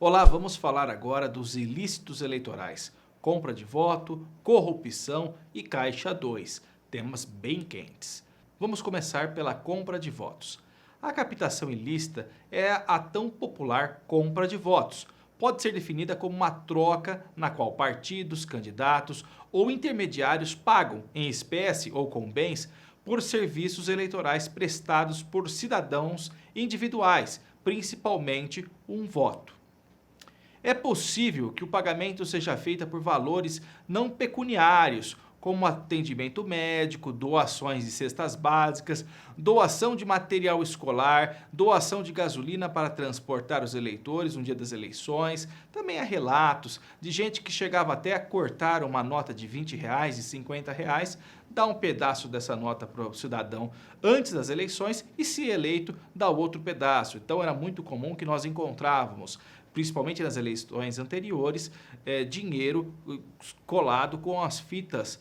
Olá, vamos falar agora dos ilícitos eleitorais, compra de voto, corrupção e Caixa 2, temas bem quentes. Vamos começar pela compra de votos. A captação ilícita é a tão popular compra de votos. Pode ser definida como uma troca na qual partidos, candidatos ou intermediários pagam em espécie ou com bens por serviços eleitorais prestados por cidadãos individuais, principalmente um voto. É possível que o pagamento seja feito por valores não pecuniários, como atendimento médico, doações de cestas básicas, doação de material escolar, doação de gasolina para transportar os eleitores no dia das eleições. Também há relatos de gente que chegava até a cortar uma nota de R$ 20 e R$ 50, dar um pedaço dessa nota para o cidadão antes das eleições e, se eleito, dar outro pedaço. Então era muito comum que nós encontrávamos, principalmente nas eleições anteriores, dinheiro colado com as fitas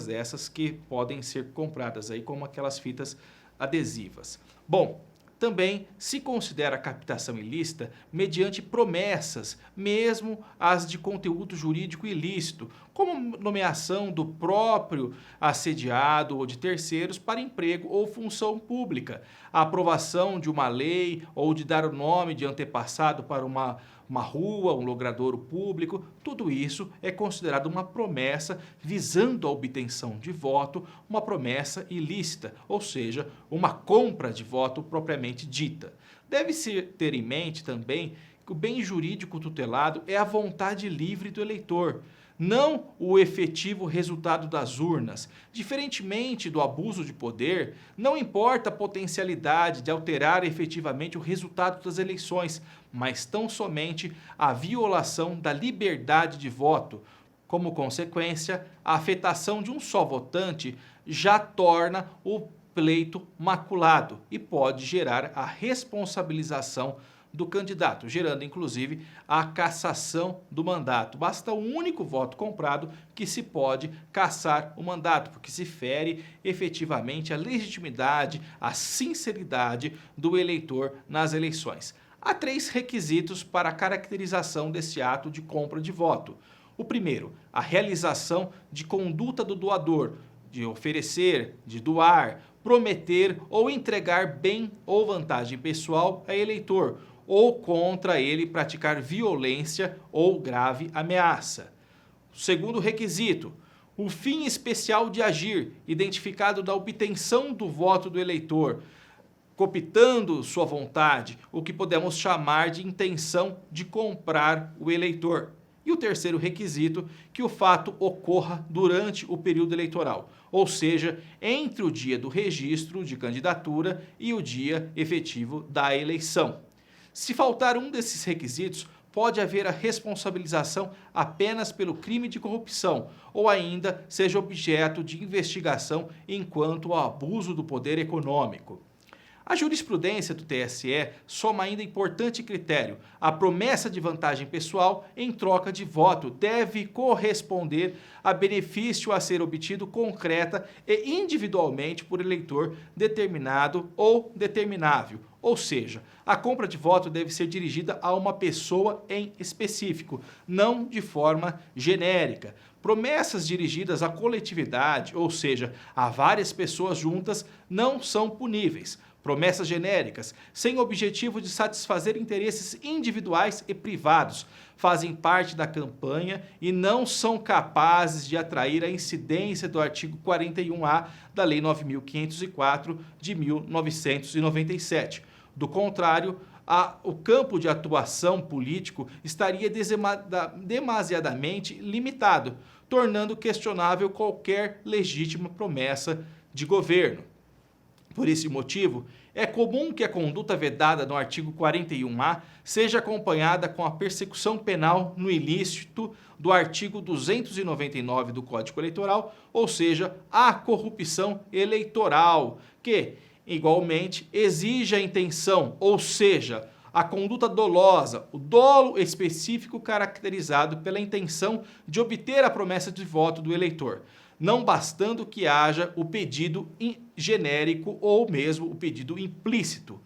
dessas que podem ser compradas aí, como aquelas fitas adesivas. Bom, também se considera a captação ilícita mediante promessas, mesmo as de conteúdo jurídico ilícito, como nomeação do próprio assediado ou de terceiros para emprego ou função pública, a aprovação de uma lei ou de dar o nome de antepassado para uma rua, um logradouro público. Tudo isso é considerado uma promessa visando a obtenção de voto, uma promessa ilícita, ou seja, uma compra de voto propriamente dita. Deve-se ter em mente também que o bem jurídico tutelado é a vontade livre do eleitor, não o efetivo resultado das urnas. Diferentemente do abuso de poder, não importa a potencialidade de alterar efetivamente o resultado das eleições, mas tão somente a violação da liberdade de voto. Como consequência, a afetação de um só votante já torna o pleito maculado e pode gerar a responsabilização do candidato, gerando inclusive a cassação do mandato. Basta um único voto comprado que se pode cassar o mandato, porque se fere efetivamente a legitimidade, a sinceridade do eleitor nas eleições. Há 3 requisitos para a caracterização desse ato de compra de voto. O primeiro, a realização de conduta do doador, de oferecer, de doar, prometer ou entregar bem ou vantagem pessoal a eleitor, ou contra ele praticar violência ou grave ameaça. O segundo requisito, o fim especial de agir, identificado na obtenção do voto do eleitor, cooptando sua vontade, o que podemos chamar de intenção de comprar o eleitor. E o terceiro requisito, que o fato ocorra durante o período eleitoral, ou seja, entre o dia do registro de candidatura e o dia efetivo da eleição. Se faltar um desses requisitos, pode haver a responsabilização apenas pelo crime de corrupção ou ainda seja objeto de investigação enquanto ao abuso do poder econômico. A jurisprudência do TSE soma ainda importante critério. A promessa de vantagem pessoal em troca de voto deve corresponder a benefício a ser obtido concreta e individualmente por eleitor determinado ou determinável. Ou seja, a compra de voto deve ser dirigida a uma pessoa em específico, não de forma genérica. Promessas dirigidas à coletividade, ou seja, a várias pessoas juntas, não são puníveis. Promessas genéricas, sem objetivo de satisfazer interesses individuais e privados, fazem parte da campanha e não são capazes de atrair a incidência do artigo 41A da Lei 9.504 de 1997. Do contrário, o campo de atuação político estaria demasiadamente limitado, tornando questionável qualquer legítima promessa de governo. Por esse motivo, é comum que a conduta vedada no artigo 41A seja acompanhada com a persecução penal no ilícito do artigo 299 do Código Eleitoral, ou seja, a corrupção eleitoral, que, igualmente, exige a intenção, ou seja, a conduta dolosa, o dolo específico caracterizado pela intenção de obter a promessa de voto do eleitor, não bastando que haja o pedido genérico ou mesmo o pedido implícito.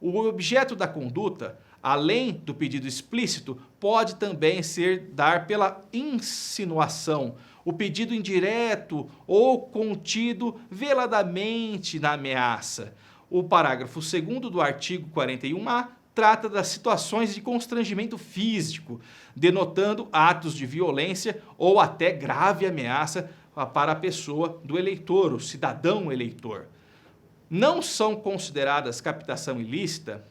O objeto da conduta, Além do pedido explícito, pode também ser dar pela insinuação, o pedido indireto ou contido veladamente na ameaça. O parágrafo 2º do artigo 41A trata das situações de constrangimento físico, denotando atos de violência ou até grave ameaça para a pessoa do eleitor, o cidadão eleitor. Não são consideradas captação ilícita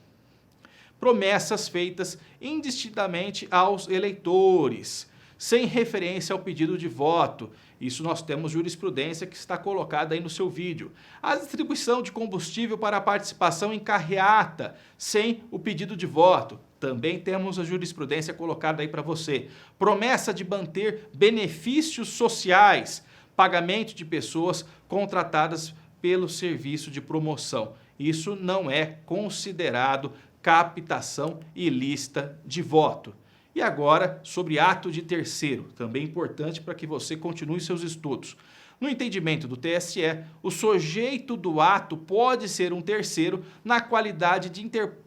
promessas feitas indistintamente aos eleitores, sem referência ao pedido de voto. Isso nós temos jurisprudência que está colocada aí no seu vídeo. A distribuição de combustível para a participação em carreata, sem o pedido de voto. Também temos a jurisprudência colocada aí para você. Promessa de manter benefícios sociais, pagamento de pessoas contratadas pelo serviço de promoção. Isso não é considerado captação ilícita de voto. E agora, sobre ato de terceiro, também importante para que você continue seus estudos. No entendimento do TSE, o sujeito do ato pode ser um terceiro na qualidade de interposta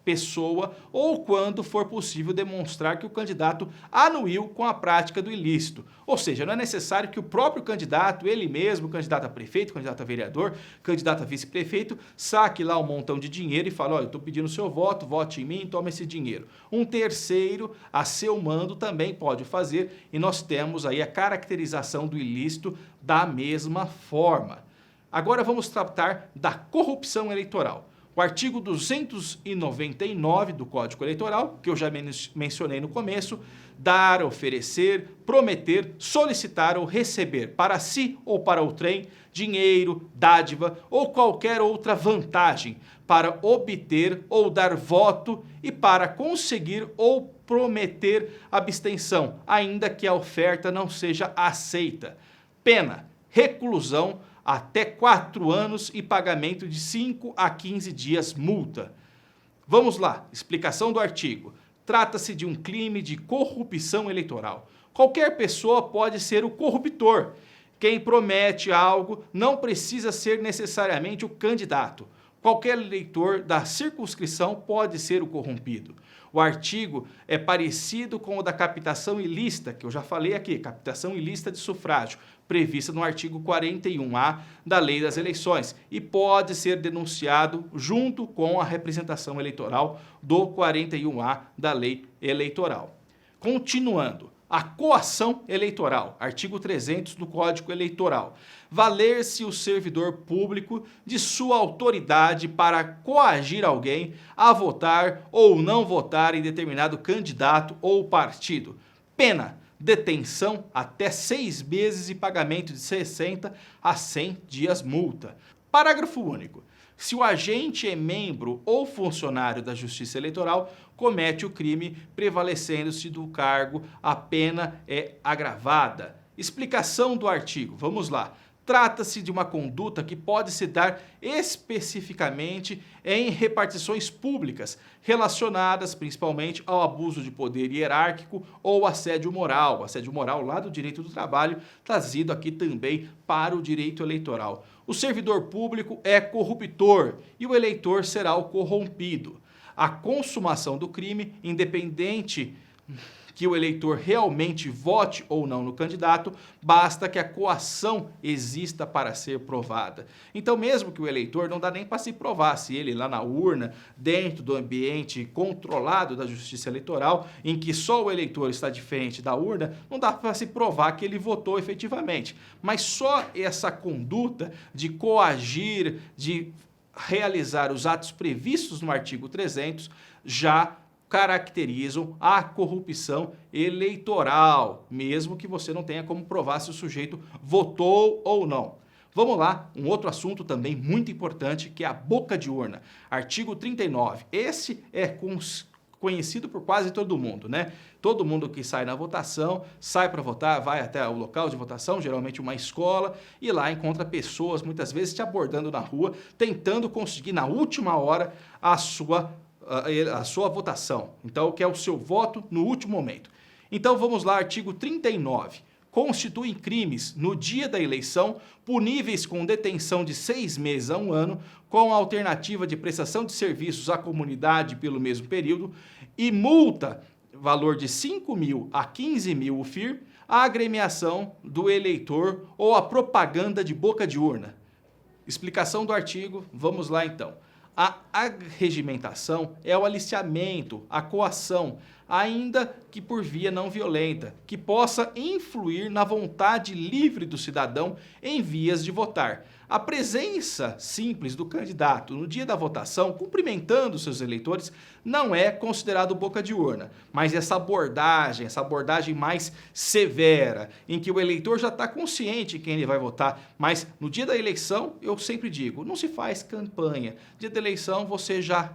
pessoa ou quando for possível demonstrar que o candidato anuiu com a prática do ilícito. Ou seja, não é necessário que o próprio candidato, ele mesmo, candidato a prefeito, candidato a vereador, candidato a vice-prefeito, saque lá um montão de dinheiro e fale, olha, eu estou pedindo o seu voto, vote em mim, toma esse dinheiro. Um terceiro, a seu mando, também pode fazer e nós temos aí a caracterização do ilícito da mesma forma. Agora vamos tratar da corrupção eleitoral. O artigo 299 do Código Eleitoral, que eu já mencionei no começo, dar, oferecer, prometer, solicitar ou receber para si ou para outrem dinheiro, dádiva ou qualquer outra vantagem para obter ou dar voto e para conseguir ou prometer abstenção, ainda que a oferta não seja aceita. Pena, reclusão até 4 anos e pagamento de 5 a 15 dias multa. Vamos lá, explicação do artigo. Trata-se de um crime de corrupção eleitoral. Qualquer pessoa pode ser o corruptor. Quem promete algo não precisa ser necessariamente o candidato. Qualquer eleitor da circunscrição pode ser o corrompido. O artigo é parecido com o da captação ilícita, que eu já falei aqui, captação ilícita de sufrágio, prevista no artigo 41A da Lei das Eleições, e pode ser denunciado junto com a representação eleitoral do 41A da Lei Eleitoral. Continuando. A coação eleitoral, artigo 300 do Código Eleitoral. Valer-se o servidor público de sua autoridade para coagir alguém a votar ou não votar em determinado candidato ou partido. Pena, detenção até 6 meses e pagamento de 60 a 100 dias multa. Parágrafo único. Se o agente é membro ou funcionário da Justiça Eleitoral, comete o crime prevalecendo-se do cargo, a pena é agravada. Explicação do artigo, vamos lá. Trata-se de uma conduta que pode se dar especificamente em repartições públicas, relacionadas principalmente ao abuso de poder hierárquico ou assédio moral lá do direito do trabalho, trazido aqui também para o direito eleitoral. O servidor público é corruptor e o eleitor será o corrompido. A consumação do crime, independente que o eleitor realmente vote ou não no candidato, basta que a coação exista para ser provada. Então, mesmo que o eleitor não dá nem para se provar, se ele lá na urna, dentro do ambiente controlado da Justiça Eleitoral, em que só o eleitor está diferente da urna, não dá para se provar que ele votou efetivamente. Mas só essa conduta de coagir, de realizar os atos previstos no artigo 300, já caracterizam a corrupção eleitoral, mesmo que você não tenha como provar se o sujeito votou ou não. Vamos lá, um outro assunto também muito importante, que é a boca de urna. Artigo 39. Esse é conhecido por quase todo mundo, né? Todo mundo que sai na votação, sai para votar, vai até o local de votação, geralmente uma escola, e lá encontra pessoas, muitas vezes te abordando na rua, tentando conseguir na última hora a sua votação. Então, que é o seu voto no último momento. Então, vamos lá, artigo 39. constituem crimes no dia da eleição, puníveis com detenção de 6 meses a 1 ano, com a alternativa de prestação de serviços à comunidade pelo mesmo período, e multa, valor de 5 mil a 15 mil UFIR, a agremiação do eleitor ou a propaganda de boca de urna. Explicação do artigo, vamos lá então. A arregimentação é o aliciamento, a coação, ainda que por via não violenta, que possa influir na vontade livre do cidadão em vias de votar. A presença simples do candidato no dia da votação, cumprimentando seus eleitores, não é considerado boca de urna, mas essa abordagem mais severa, em que o eleitor já está consciente quem ele vai votar, mas no dia da eleição, eu sempre digo, não se faz campanha. Dia da eleição você já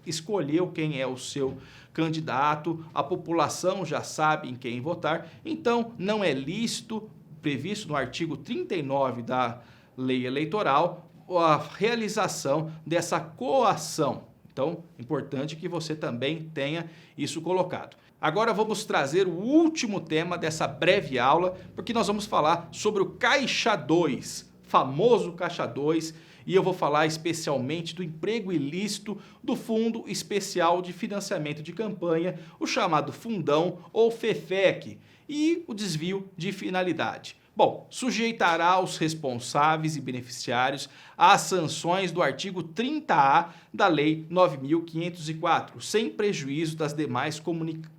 escolheu quem é o seu candidato, a população já sabe em quem votar, então não é lícito, previsto no artigo 39 da Lei Eleitoral, a realização dessa coação. Então, importante que você também tenha isso colocado. Agora vamos trazer o último tema dessa breve aula, porque nós vamos falar sobre o Caixa 2, famoso Caixa 2, e eu vou falar especialmente do emprego ilícito do Fundo Especial de Financiamento de Campanha, o chamado Fundão ou FEFEC, e o desvio de finalidade. Bom, sujeitará os responsáveis e beneficiários às sanções do artigo 30A da Lei 9.504, sem prejuízo das demais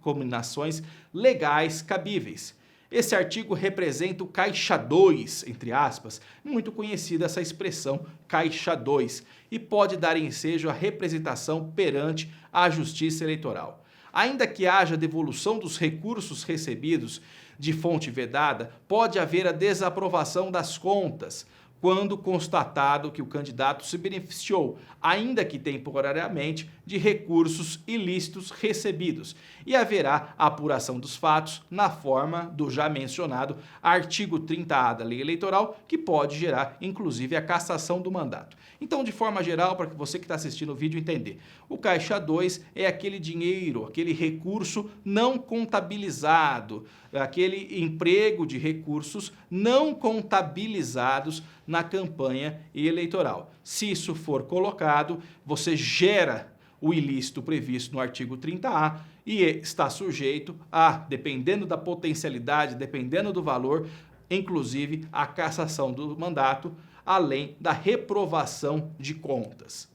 combinações legais cabíveis. Esse artigo representa o Caixa 2, entre aspas, muito conhecida essa expressão Caixa 2, e pode dar ensejo à representação perante a Justiça Eleitoral. Ainda que haja devolução dos recursos recebidos de fonte vedada, pode haver a desaprovação das contas, quando constatado que o candidato se beneficiou, ainda que temporariamente, de recursos ilícitos recebidos, e haverá a apuração dos fatos na forma do já mencionado artigo 30A da Lei Eleitoral, que pode gerar, inclusive, a cassação do mandato. Então, de forma geral, para que você que está assistindo o vídeo entender, o Caixa 2 é aquele dinheiro, aquele recurso não contabilizado, aquele emprego de recursos não contabilizados na campanha eleitoral. Se isso for colocado, você gera o ilícito previsto no artigo 30A e está sujeito a, dependendo da potencialidade, dependendo do valor, inclusive a cassação do mandato, além da reprovação de contas.